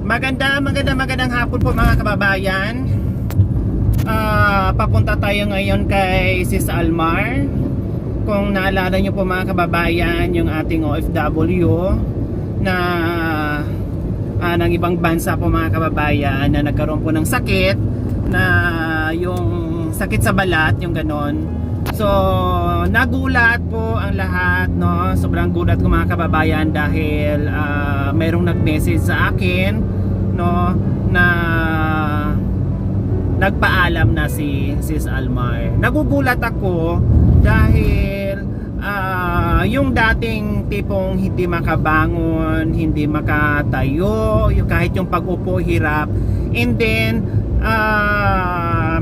Magandang hapon po mga kababayan. Papunta tayo ngayon kay Sis Almar. Kung naalala nyo po mga kababayan, yung ating OFW na ng ibang bansa po mga kababayan na nagkaroon po ng sakit, na yung sakit sa balat, yung ganon. So nagulat po ang lahat, no? Sobrang gulat ko mga kababayan dahil mayroong nag-message sa akin, no, na nagpaalam na si Sis Almar. Nagugulat ako dahil yung dating tipong hindi makabangon, hindi makatayo, yung kahit yung pag-upo hirap. And then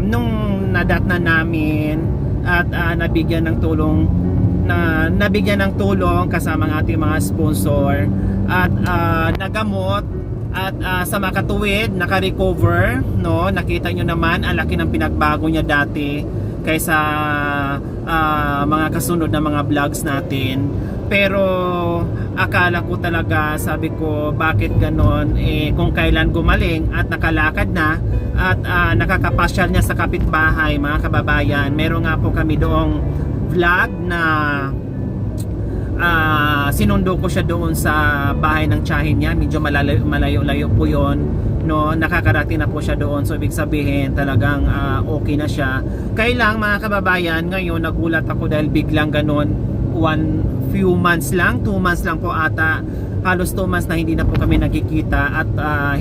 nung nadat na namin at nabigyan ng tulong kasama ng ating mga sponsor at nagamot at sa makatuwid naka-recover, no. Nakita nyo naman ang laki ng pinagbago niya dati kaysa mga kasunod na mga vlogs natin. Pero akala ko talaga, sabi ko bakit ganon, kung kailan gumaling at nakalakad na at nakakapasyal niya sa kapitbahay mga kababayan. Meron nga po kami doong vlog na sinundo ko siya doon sa bahay ng tiyahin niya. Medyo malayo-layo po yon, no. Nakakarating na po siya doon. So ibig sabihin talagang okay na siya. Kailang mga kababayan, ngayon nagulat ako dahil biglang ganon, few months lang, 2 months lang po ata, halos 2 months na hindi na po kami nagkikita at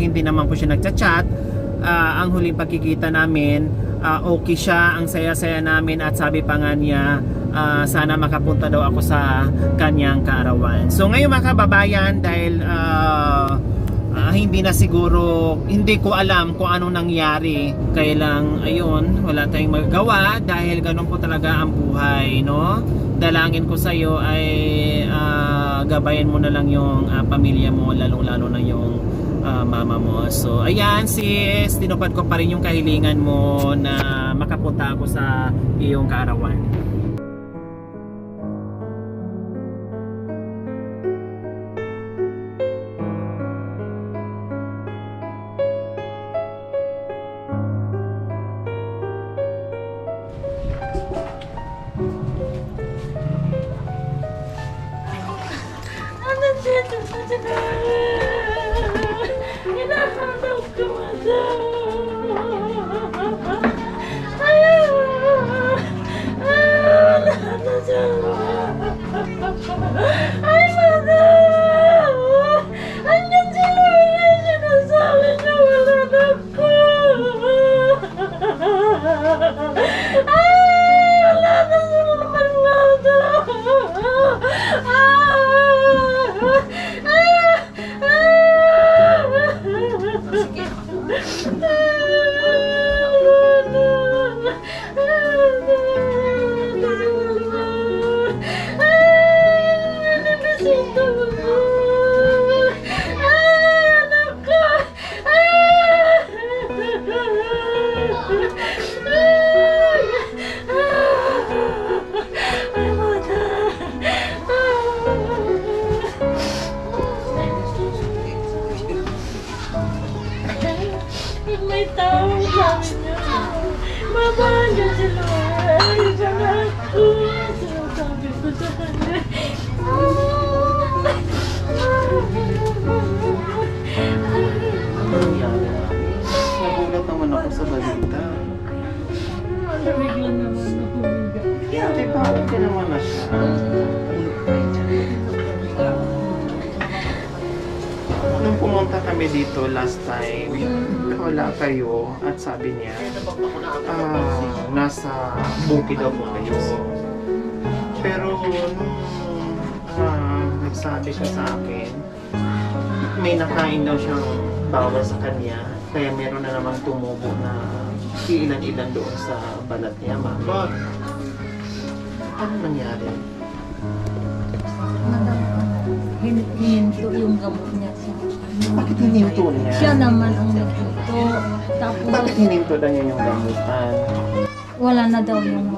hindi naman po siya nagchat-chat. Ang huling pagkikita namin, okay siya, ang saya-saya namin at sabi pa nga niya, sana makapunta daw ako sa kanyang kaarawan. So ngayon mga kababayan, dahil hindi na siguro, hindi ko alam kung anong nangyari, kaya lang ayun, wala tayong magagawa dahil ganun po talaga ang buhay, no. Dalangin ko sa iyo ay gabayan mo na lang yung pamilya mo, lalo na yung mama mo. So ayan sis, tinupad ko pa rin yung kahilingan mo na makapunta ako sa iyong kaarawan. Hinahanap ko, madam. Lahat na dyan. Ay, madam. Hanggang sila ay sinasabi niya wala na ko. Wala na sila naman, madam. May taong sabi niya, babaan niya sila. Ay, sana ako. Sinasabi ko sa kanya. Nagulat naman ako sa balita. Bigla naman ako. Yeah, di ba okay naman na siya? Nung pumunta kami dito last time, wala kayo at sabi niya, nasa bukid daw po kayo. Pero nung nagsabi ka sa akin, may nakain daw siyang bawal sa kanya, kaya meron na namang tumubo na ilan-ilan doon sa balat niya, mama. Ano nangyari? Hininto yung gamot niya sa Bakit hininto niya? Siya naman ang naghinto. Tapos Bakit hininto na niya yung gamutan? wala na daw yung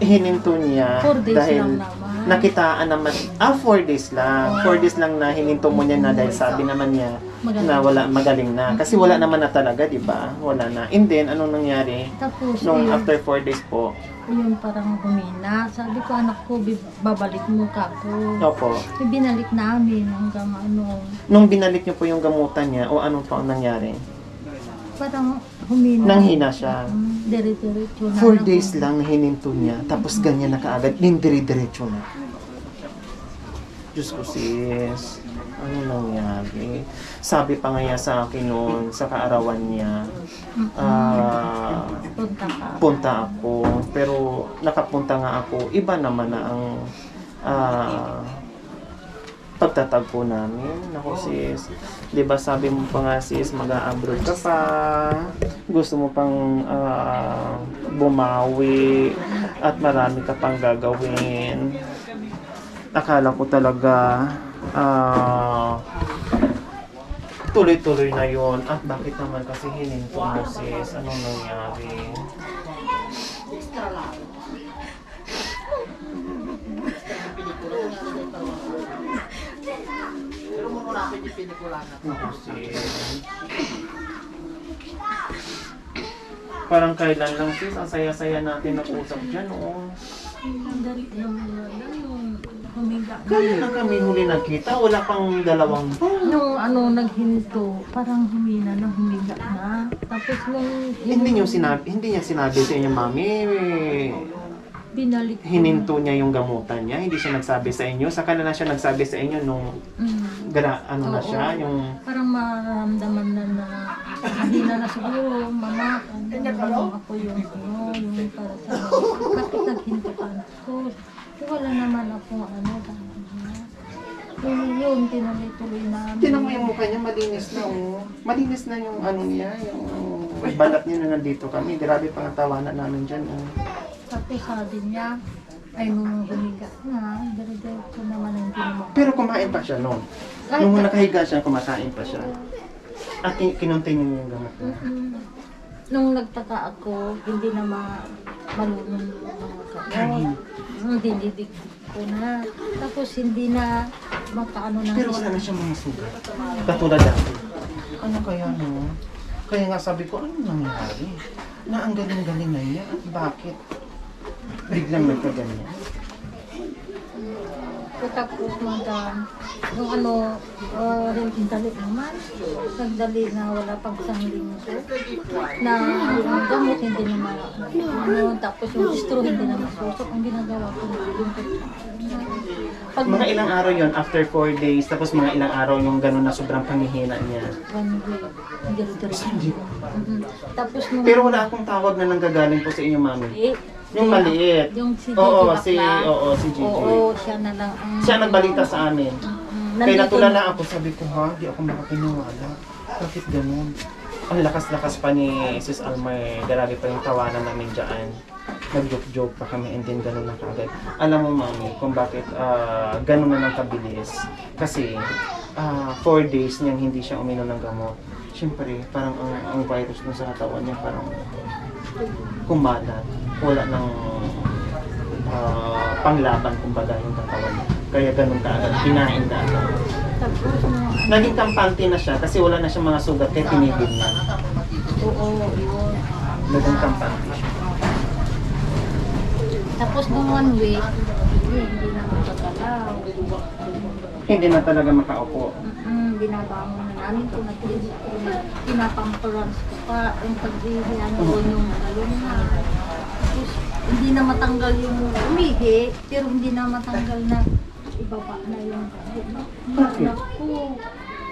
Hininto niya 4 days dahil lang naman. nakitaan naman, 4 days lang. 4 days lang na hininto mo niya na dahil sabi naman niya na wala, magaling na. Kasi wala naman na talaga, di ba? Wala na. And then, anong nangyari? Tapos, Nung yun, after 4 days po, yun parang humina. Sabi ko, anak ko, babalik mo ka ko. opo, Binalik namin hanggang ano, nung binalik niyo po yung gamutan niya, o anong pa ang nangyari? parang humina. Nanghina siya. Dire-diretso na. 4 days lang na hininto niya, tapos ganyan na kaagad, dire-diretso na. Diyos ko sis, ano nangyari? Sabi pa nga niya sa akin noon, sa kaarawan niya, Punta ka. punta ako, pero nakapunta nga ako, iba naman na ang pagtatagpo namin. Naku sis, di ba sabi mo pa nga sis, mag-a-abroad ka pa, gusto mo pang bumawi, at marami ka pang gagawin. Akala ko talaga tuloy-tuloy na yon. At bakit naman kasi hininto mo sis? Anong nangyari? Naku, sis. Parang kailan lang sis, ang saya-saya natin nag-usap dyan, oh. Dali yung humiga. Kailan lang kami huli nagkita? Wala pang 2 buwan. Nung ano, naghinto, parang humina na, humiga na. Tapos nung Hindi niya sinabi sa inyo, mami, binalik ko. hininto niya yung gamutan niya. Hindi siya nagsabi sa inyo. Saka na siya nagsabi sa inyo nung ano na Oo. siya, yung Parang maramdaman na mahina na siguro, mama, ako yung para sa bakit naghinto ka ko? Wala naman ako yun, tinuloy namin. Tinan mo yung mukha niya, malinis na, oh. Malinis na yung ano niya, yung balat niya na nandito kami. Grabe pang tawanan namin dyan, oh. Tapos sabi niya, ay nung humiga na, dire-diretso naman ang ginawa. Pero kumain pa siya noon. Nung nakahiga siya, kumakain pa siya. At kinuntay niya yung gamot niya. Nung nagtaka ako, hindi na marunong yung mga kamot. Dinidig ko na. Tapos hindi na makaano na. Pero wala na siya mga sugat. Katulad dati. Ano kaya no? Kaya nga sabi ko, ano nangyari? Na ang galing-galing na niya. At bakit? Biglang nagkaganyan. Tapos madam, yung ano, dali naman. Nagdali na wala pang isang linggo. Na yung gamot hindi na tapos yung distro hindi na masusok. Ang ginagawa ko na yung pag Mga ilang araw yon after 4 days, tapos mga ilang araw yung gano'n na sobrang pangihina niya. 1 week, hindi. Tapos nung Pero wala akong tawag na nanggagaling po sa inyo, mami. Yung maliit. Yung si Oo, Gigi si Gigi. Oo, siya na lang. Siya nagbalita sa amin. Kaya Nandito- natulala ako, sabi ko, ha? Di ako makapiniwala. Bakit ganun? Ang lakas-lakas pa ni Sis Almay. Grabe pa yung tawanan namin dyan. Nag-joke-joke pa kami and then ganun na kagad. Alam mo, mami, kung bakit ganun na lang kabilis. Kasi 4 days niyang hindi siya uminom ng gamot. Siyempre, parang ang virus dun sa katawan niya parang kumalat. Wala ng panglaban, kumbaga, yung katawan niya. Kaya ganun kaagad, kinain kaagad. Tapos nung Naging kampante na siya kasi wala na siyang mga sugat kaya tinigil niya. oo, yun. Naging kampante siya. Tapos nung 1 week, hindi na makagalaw. Hindi na talaga makaupo. Binabangon na namin kung pinapamperance ko pa yung paghihiyan ko yung galon na. Tapos hindi na matanggal yung umihi, pero hindi na matanggal na ibaba na yung anak ko.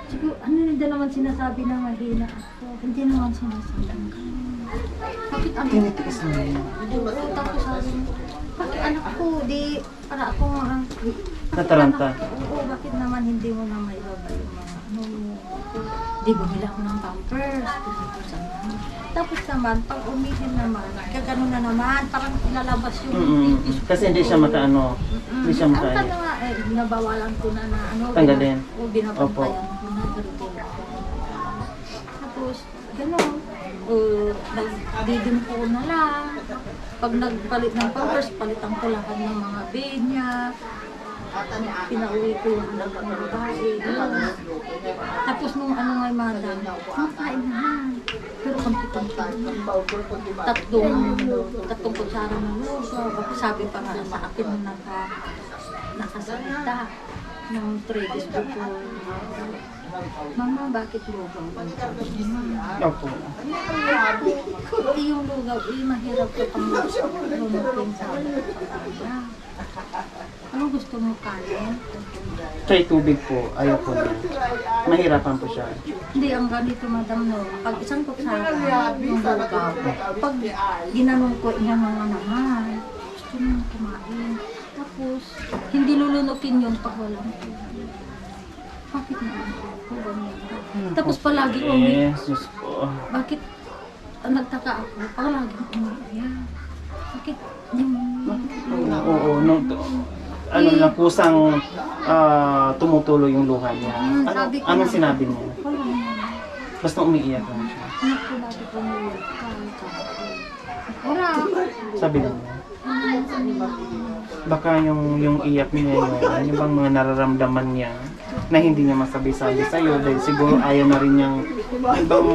Siguro, ano nila naman sinasabi na mahina ako? Hindi naman sinasabi. Bakit anak ko? Tinitiis na niya. Oo, tapos sabi mo, bakit anak ko? Di, para ako Nataranta. Oo, bakit naman hindi mo na maibaba yung mga di bumila ako ng pampers. Tapos naman, pag umihin naman, kagano na naman, parang ilalabas yung Kasi hindi siya makaano. Hindi siya Ang makaano. tanong nga, binabawalan ko na ano. Tanggalin. O binabantayan Opo. ko na. Tapos Tapos, gano'n. Nagdidimpo na lang. Pag nagpalit ng pampers, palitan ko lahat ng mga bed niya. Pinauwi ko yung anak ng babae. Gano'n. Tapos nung ano nga madam, kumakain na lang. Pero konti-konti. Tatlong kutsara ng lugaw. Sabi pa nga sa akin nung nakasalita ng 3 days before. Mama, bakit lugaw? Opo. Yung lugaw, mahirap ko pang lumutin sa kanya. Ano gusto mo kanin? Kay tubig po, ayaw po niya. Mahirapan po siya. Hindi, ang ganito madam no, pag isang kutsara yung lugaw, pag ginanong ko, inanong naman, gusto mo kumain. Tapos, hindi lulunukin yung pag walang tubig. Bakit naman po? Tapos palagi umiiyak. Jesus po. Bakit nagtaka ako? Palagi umiiyak. Bakit? Oo, no, ano lang, kusang tumutuloy yung luha niya. Sabi ko Anong na- sinabi niya? Wala naman. Basta umiiyak lang siya. Anak ko lagi ko umiiyak. Wala. Sabi lang niya. Baka yung iyak niya yung bang mga nararamdaman niya na hindi niya masabi-sabi sa'yo dahil siguro ayaw na rin niyang ibang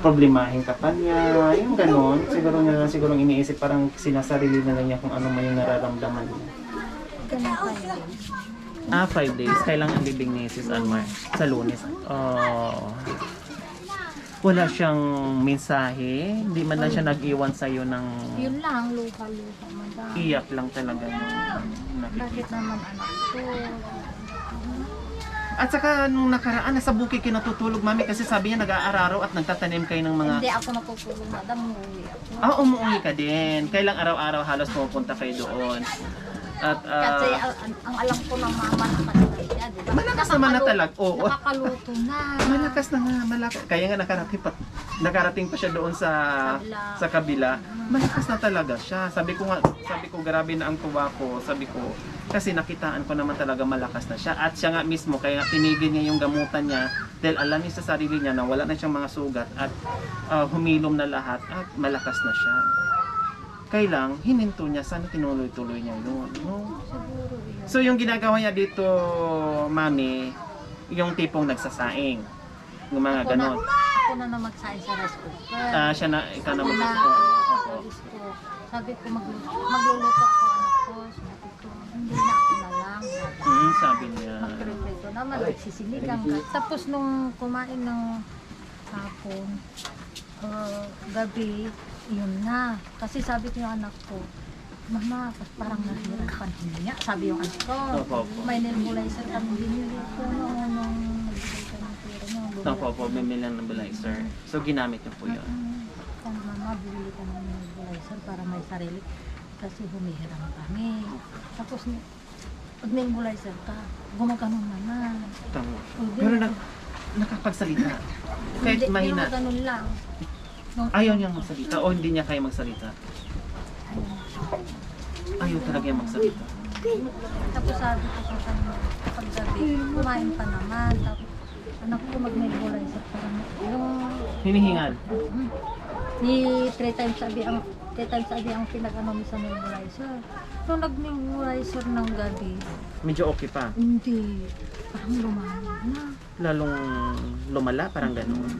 problemahin ka pa niya, yung ganon. Siguro iniisip parang sinasarili na lang niya kung ano man yung nararamdaman niya. Ganun kayo. 5 days. Kailang ang bibig ni Sis Almar? Sa Lunes. Wala siyang mensahe? Hindi man lang siya nag-iwan sa'yo ng Yun lang, luha-luha, madam. iyak lang talaga yung nakikita. Bakit naman anak ko? At saka nung nakaraan, nasa bukid kayo natutulog, mami, kasi sabi niya nag-aararo at nagtatanim kayo ng mga... Hindi ako natutulog, madam. Umuwi ako. Umuwi ka din. Kailang araw-araw halos pumupunta kayo doon. At Kasi ang alam ko ng mama na talaga siya, di ba? malakas naman na talaga. Oo. Nakakaluto na. Malakas na nga, malakas. Kaya nga nakarating pa siya doon sa kabila. Malakas na talaga siya. Sabi ko grabe na ang tuwa ko. Sabi ko, kasi nakitaan ko naman talaga malakas na siya. At siya nga mismo, kaya tinigil niya yung gamutan niya dahil alam niya sa sarili niya na wala na siyang mga sugat at humilom na lahat at malakas na siya. Kailang, hininto niya, sana tinuloy-tuloy niya yun. No? Siguro yun. So yung ginagawa niya dito, mami, yung tipong nagsasaing. Yung mga ganon. Ako na magsain sa rice cooker. Siya na, ikaw na Ako na, mag-gusto. rice cooker. Sabi ko magluluto ako anak ko. Sabi ko, hindi na ako na lang. Sabi niya. Magprepare naman, nagsisinigang ka. Tapos nung kumain ng hapon, gabi, yun na. Kasi sabi ko yung anak ko, Mama, parang nahirapan niya. Sabi yung anak ko, Opo. may nebulizer kami binili ko nung nagbigay ka ng pera niyo. Opo, bumili ng nebulizer. So ginamit niyo po yun. Mama, bibili ka ng nebulizer para may sarili. Kasi humihiram kami. Tapos, pag nebulizer ka, gumaganon naman. Tama. Pero nakapagsalita. Kahit Hindi, mahina. gumaganon lang. Ayaw niyang magsalita o hindi niya kaya magsalita. Ayaw talaga yung magsalita. Tapos sabi ko sa kanya, paggabi, kumain pa naman. Tapos, anak ko mag-nebulizer para Hinihingal. Ni 3 times a day ang pinag-ano mo sa nebulizer. Nung nag-nebulizer ng gabi, Medyo okay pa. hindi, parang lumala na. Lalong lumala, parang gano'n.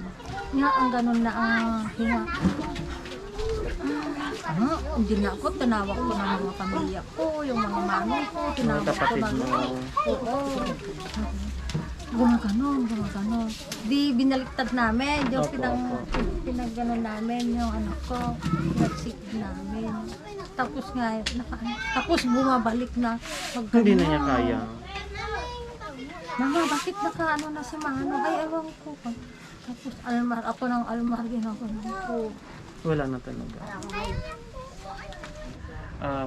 Nga, ang ganun na ang hinga. Hindi na ako, tinawag ko ng mga pamilya ko, yung mga mami ko, Mga tinawag ko kapatid ng... mo. Oo. Gumaganon. Di binaliktad namin, yung Opo. pinagganon namin, yung anak ko, pinagsik namin. Tapos nga, tapos bumabalik na. Hindi na niya kaya. Mama, bakit nakaano na si Mano? Ay, ewan ko. Tapos ako ng almar, ginaganon ko. Wala na talaga.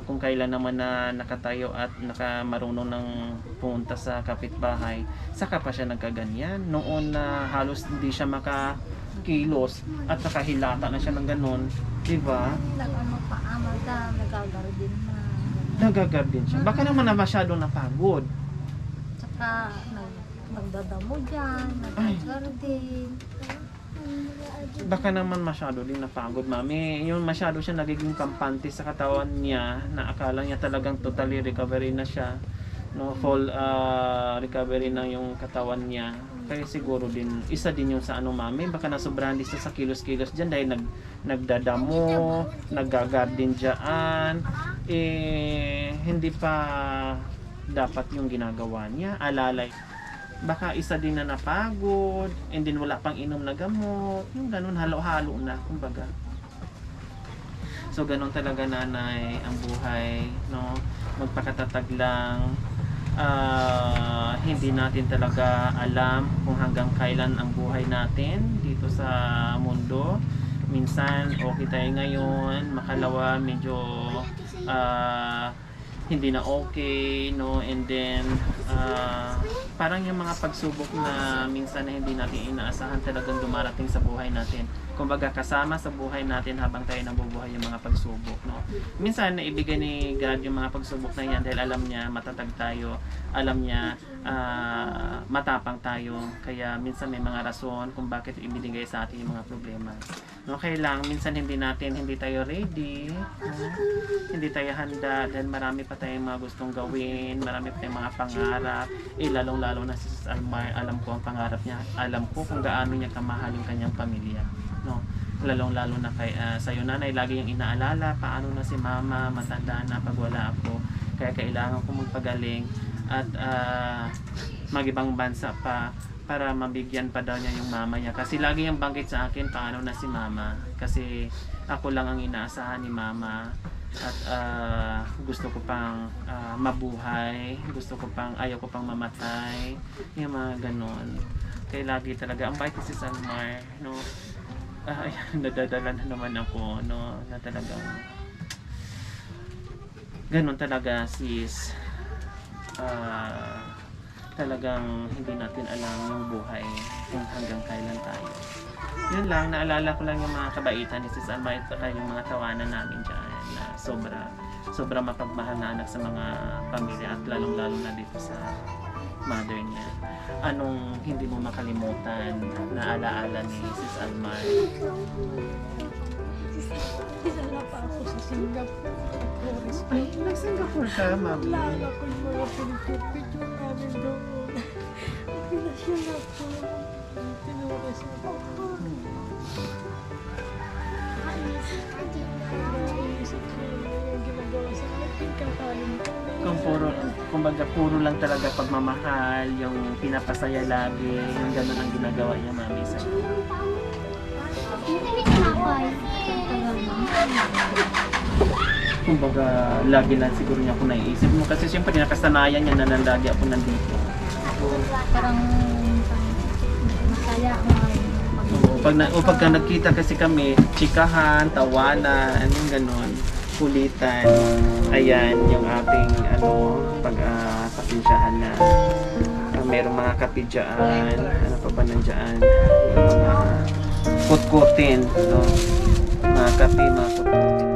Kung kailan naman na nakatayo at nakamarunong ng pumunta sa kapitbahay, saka pa siya nagkaganyan. Noon na halos hindi siya makakilos at nakahilata na siya ng ganun, di ba? Nagpaamal ka, nagagardin na. Nagagardin siya. Baka naman na masyadong napagod. Tsaka nagdadamo dyan, nagdadardin. Baka naman masyado din napagod, mami. Yung masyado siya nagiging kampante sa katawan niya na akala niya talagang totally recovery na siya. No, full recovery na yung katawan niya. Kaya siguro din, isa din yung sa ano, mami. Baka nasobrahan din siya sa kilos-kilos dyan dahil nagdadamo, nag-garden dyan. Hindi pa dapat yung ginagawa niya. Alalay. Baka isa din na napagod, and then wala pang inom na gamot, yung ganun, halo-halo na, kumbaga. So, ganun talaga, nanay, ang buhay, no? Magpakatatag lang. Hindi natin talaga alam kung hanggang kailan ang buhay natin dito sa mundo. Minsan, okay tayo ngayon, makalawa, medyo hindi na okay, no? And then, parang yung mga pagsubok na minsan na hindi natin inaasahan talagang dumarating sa buhay natin. Kumbaga kasama sa buhay natin habang tayo nabubuhay yung mga pagsubok, no? Minsan naibigay ni God yung mga pagsubok na yan dahil alam niya matatag tayo, alam niya matapang tayo. Kaya minsan may mga rason kung bakit ibinigay sa atin yung mga problema. No, kaya lang minsan hindi tayo ready, no? Hindi tayo handa dahil marami pa tayong mga gustong gawin, marami pa tayong mga pangarap. Lalong-lalo na si Sis Almar, alam ko ang pangarap niya, alam ko kung gaano niya kamahal yung kanyang pamilya, no? Lalong-lalo na kay sa'yo, nanay, lagi yung inaalala paano na si mama, matanda na pag wala ako, kaya kailangan ko magpagaling at mag-ibang bansa pa para mabigyan pa daw niya yung mama niya, kasi lagi yung banggit sa akin paano na si mama, kasi ako lang ang inaasahan ni mama. At gusto ko pang mabuhay, ayaw ko pang mamatay, yung mga ganon. Kaya lagi talaga ang bait ni Sis Almar, no? Nadadala na naman ako, no? Na talagang ganon talaga, sis. Talagang hindi natin alam yung buhay kung hanggang kailan tayo. Yun lang, naalala ko lang yung mga kabaitan ni Sis Almar at saka yung mga tawanan namin dyan na sobra mapagmahal na anak sa mga pamilya at lalong-lalo na dito sa mother niya. Anong hindi mo makalimutan na alaala ni Sis Almar? Isala pa ako sa Singapore. Ay, nag-Singapore ka, mami? Lala ko yung mga pinipicture namin doon. At pinasyan ako. Tinuras mo ako. Naisip ko yung ginagawa sa akin. Kakaling ko. Kumbaga puro lang talaga pagmamahal, yung pinapasaya lagi, yung gano'n ang ginagawa niya, mami, sa kumbaga lagi lang siguro niya ako naiisip mo, kasi siyempre nakasanayan niya na lagi ako nandito. Parang masaya Pagka nagkita kasi kami, chikahan, tawanan, yung gano'n, kulitan. Ayan yung ating pasensyahan na merong mga kape dyan, ano pa ba nandyan, yung mga kutkutin, no? Mga kape, mga kutkutin.